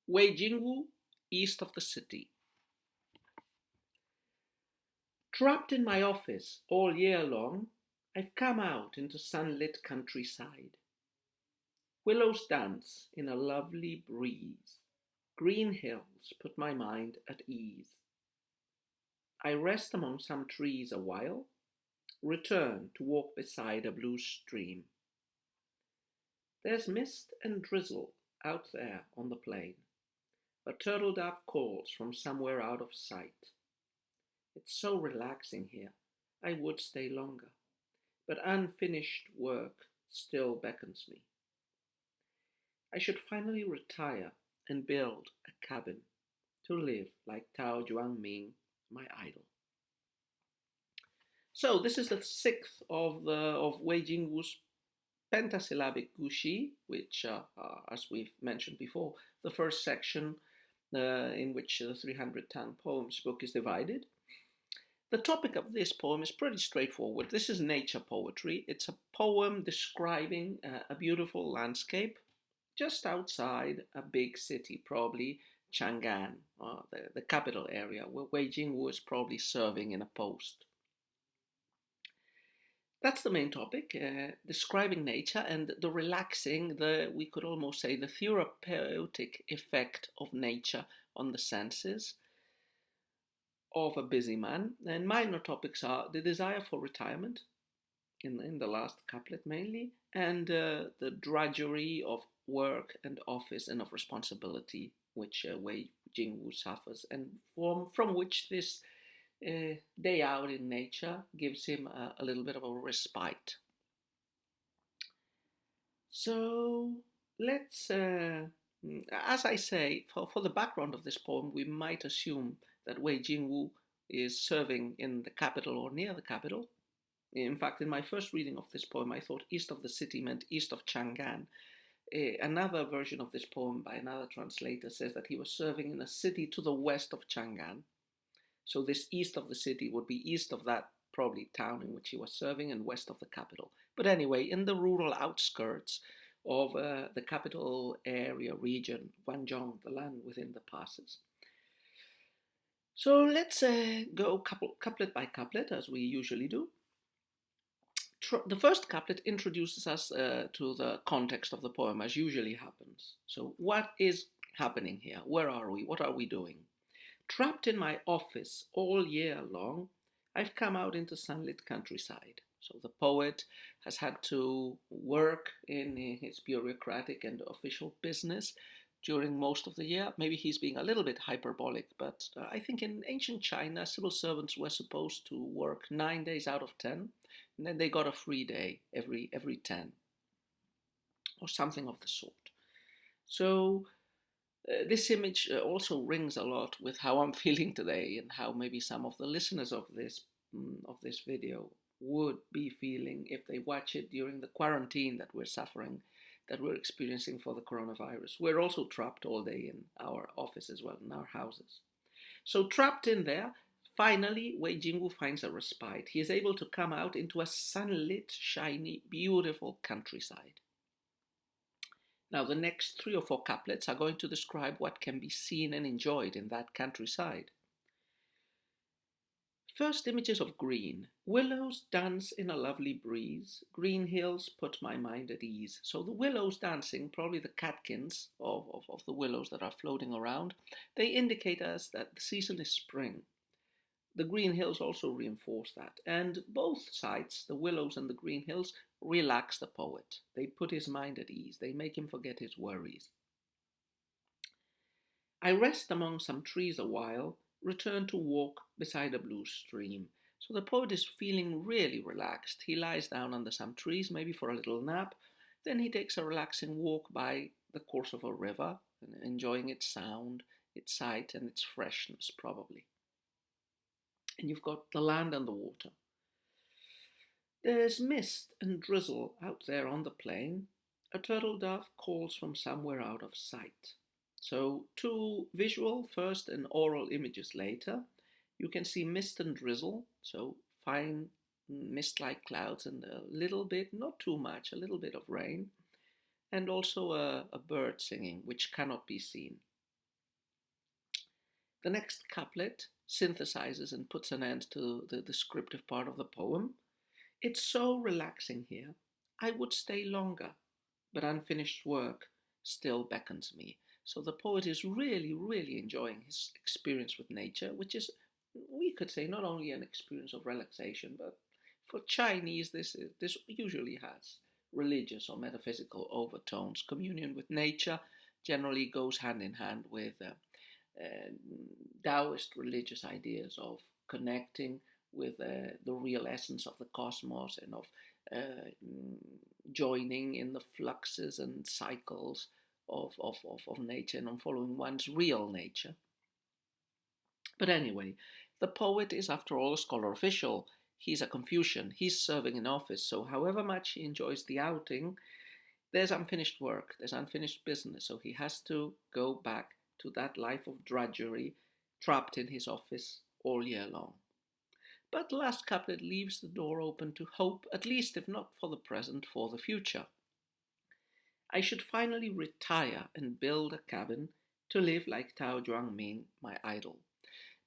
Wei Yingwu, east of the city. Trapped in my office all year long, I've come out into sunlit countryside. Willows dance in a lovely breeze. Green hills put my mind at ease. I rest among some trees a while, return to walk beside a blue stream. There's mist and drizzle out there on the plain. A turtle dove calls from somewhere out of sight. It's so relaxing here. I would stay longer, but unfinished work still beckons me. I should finally retire and build a cabin to live like Tao Juangming, my idol. So this is the sixth of Wei Jingwu's pentasyllabic gushi, which, as we've mentioned before, the first section in which the 300-tongue poems book is divided. The topic of this poem is pretty straightforward. This is nature poetry. It's a poem describing a beautiful landscape just outside a big city, probably Chang'an, the capital area, where Wei Jingwu is probably serving in a post. That's the main topic, describing nature and the relaxing, we could almost say the therapeutic effect of nature on the senses of a busy man. And minor topics are the desire for retirement, in the last couplet mainly, and the drudgery of work and office and of responsibility, which Wei Jingwu suffers, and from which this day out in nature gives him a little bit of a respite. So let's, as I say, for the background of this poem, we might assume that Wei Jingwu is serving in the capital or near the capital. In fact, in my first reading of this poem, I thought east of the city meant east of Chang'an. Another version of this poem by another translator says that he was serving in a city to the west of Chang'an. So this east of the city would be east of that probably town in which he was serving and west of the capital. But anyway, in the rural outskirts of the capital area region, Guangzhou, the land within the passes. So let's go couplet by couplet, as we usually do. The first couplet introduces us to the context of the poem, as usually happens. So what is happening here? Where are we? What are we doing? Trapped in my office all year long, I've come out into sunlit countryside. So the poet has had to work in his bureaucratic and official business during most of the year. Maybe he's being a little bit hyperbolic, but I think in ancient China, civil servants were supposed to work 9 days out of 10, and then they got a free day every 10, or something of the sort. So this image also rings a lot with how I'm feeling today, and how maybe some of the listeners of this video would be feeling if they watch it during the quarantine that we're suffering, that we're experiencing for the coronavirus. We're also trapped all day in our office as well, in our houses. So trapped in there, finally, Wei Jingwu finds a respite. He is able to come out into a sunlit, shiny, beautiful countryside. Now, the next 3 or 4 couplets are going to describe what can be seen and enjoyed in that countryside. First, images of green. Willows dance in a lovely breeze. Green hills put my mind at ease. So the willows dancing, probably the catkins of the willows that are floating around, they indicate us that the season is spring. The green hills also reinforce that. And both sides, the willows and the green hills, relax the poet. They put his mind at ease. They make him forget his worries. I rest among some trees a while, return to walk beside a blue stream. So the poet is feeling really relaxed. He lies down under some trees, maybe for a little nap. Then he takes a relaxing walk by the course of a river, enjoying its sound, its sight, and its freshness, probably. And you've got the land and the water. There's mist and drizzle out there on the plain. A turtle dove calls from somewhere out of sight. So 2 visual first and oral images later. You can see mist and drizzle, so fine mist-like clouds and a little bit, not too much, a little bit of rain. And also a bird singing, which cannot be seen. The next couplet synthesizes and puts an end to the descriptive part of the poem. It's so relaxing here. I would stay longer, but unfinished work still beckons me. So the poet is really, really enjoying his experience with nature, which is, we could say, not only an experience of relaxation, but for Chinese, this usually has religious or metaphysical overtones. Communion with nature generally goes hand in hand with Taoist religious ideas of connecting with the real essence of the cosmos and of uh, joining in the fluxes and cycles of nature and on following one's real nature. But anyway, the poet is, after all, a scholar official. He's a Confucian. He's serving in office. So, however much he enjoys the outing, there's unfinished work, there's unfinished business. So, he has to go back to that life of drudgery, trapped in his office all year long. But the last couplet leaves the door open to hope, at least if not for the present, for the future. I should finally retire and build a cabin to live like Tao Ming, my idol.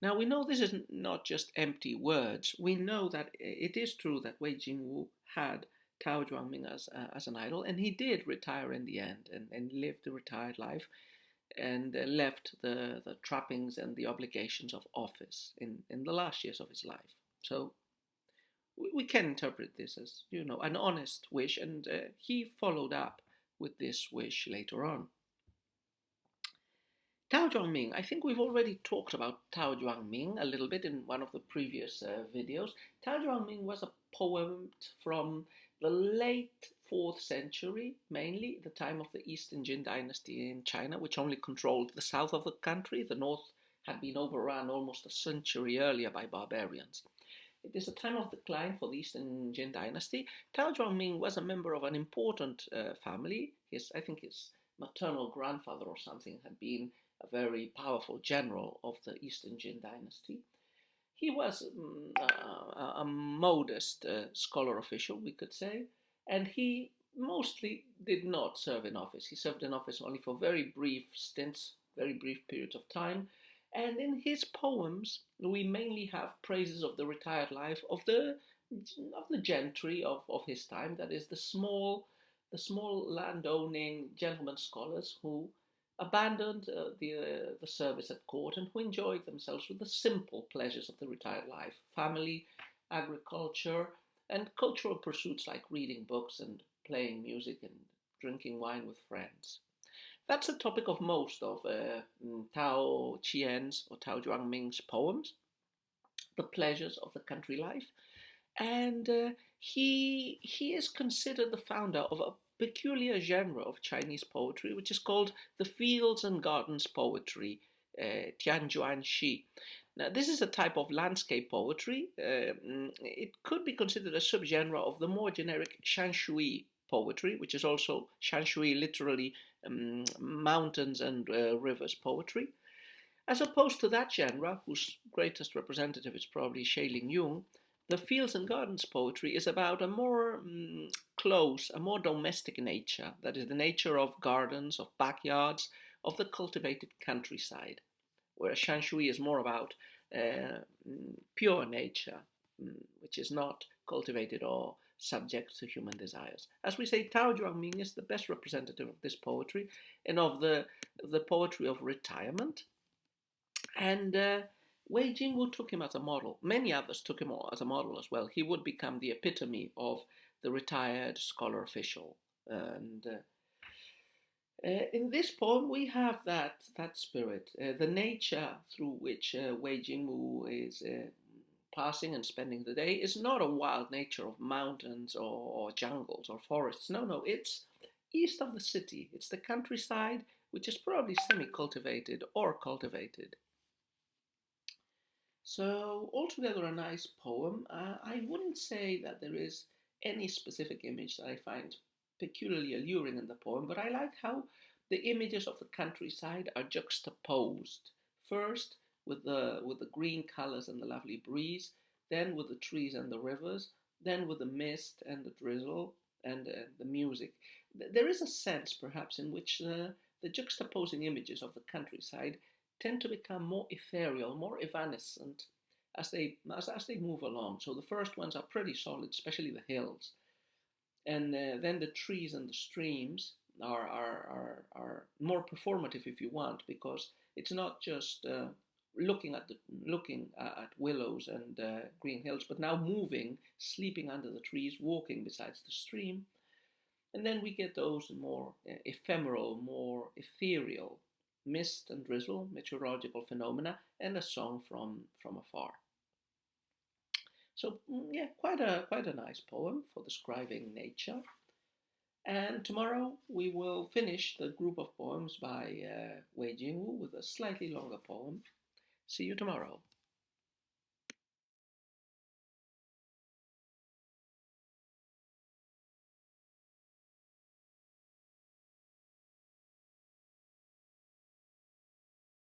Now we know this is not just empty words. We know that it is true that Wei Yingwu had Tao Ming as an idol, and he did retire in the end and lived a retired life and left the trappings and the obligations of office in the last years of his life. So we can interpret this as, an honest wish, and he followed up with this wish later on. Tao Ming, I think we've already talked about Tao Ming a little bit in one of the previous videos. Tao Ming was a poet from the late 4th century, mainly the time of the Eastern Jin dynasty in China, which only controlled the south of the country. The north had been overrun almost a century earlier by barbarians. It is a time of decline for the Eastern Jin dynasty. Tao Ming was a member of an important family. I think his maternal grandfather or something had been a very powerful general of the Eastern Jin dynasty. He was a modest scholar official, we could say, and he mostly did not serve in office. He served in office only for very brief stints, very brief periods of time. And in his poems, we mainly have praises of the retired life of the gentry of his time. That is, the small landowning gentlemen scholars who abandoned the service at court and who enjoyed themselves with the simple pleasures of the retired life: family, agriculture, and cultural pursuits like reading books and playing music and drinking wine with friends. That's the topic of most of Tao Qian's or Tao Ming's poems, the pleasures of the country life. And he is considered the founder of a peculiar genre of Chinese poetry, which is called the Fields and Gardens poetry, Tianjuan Shi. Now, this is a type of landscape poetry. It could be considered a subgenre of the more generic Shanshui poetry, which is also Shanshui, literally mountains and rivers poetry. As opposed to that genre, whose greatest representative is probably Shailing Yung, the Fields and Gardens poetry is about a more close, a more domestic nature. That is, the nature of gardens, of backyards, of the cultivated countryside, whereas Shanshui is more about pure nature, which is not cultivated or subject to human desires. As we say, Tao Ming is the best representative of this poetry and of the poetry of retirement. And Wei Jingwu took him as a model. Many others took him as a model as well. He would become the epitome of the retired scholar official. And in this poem, we have that spirit, the nature through which Wei Jingwu is passing and spending the day is not a wild nature of mountains or jungles or forests. No, it's east of the city. It's the countryside, which is probably semi-cultivated or cultivated. So altogether a nice poem. I wouldn't say that there is any specific image that I find peculiarly alluring in the poem, but I like how the images of the countryside are juxtaposed. First with the green colors and the lovely breeze, then with the trees and the rivers, then with the mist and the drizzle and the music. There is a sense, perhaps, in which the juxtaposing images of the countryside tend to become more ethereal, more evanescent as they move along. So the first ones are pretty solid, especially the hills, and then the trees and the streams are more performative if you want, because it's not just looking at willows and green hills, but now moving, sleeping under the trees, walking besides the stream, and then we get those more ephemeral, more ethereal mist and drizzle, meteorological phenomena, and a song from afar. So yeah, quite a nice poem for describing nature. And tomorrow we will finish the group of poems by Wei Yingwu with a slightly longer poem. See you tomorrow.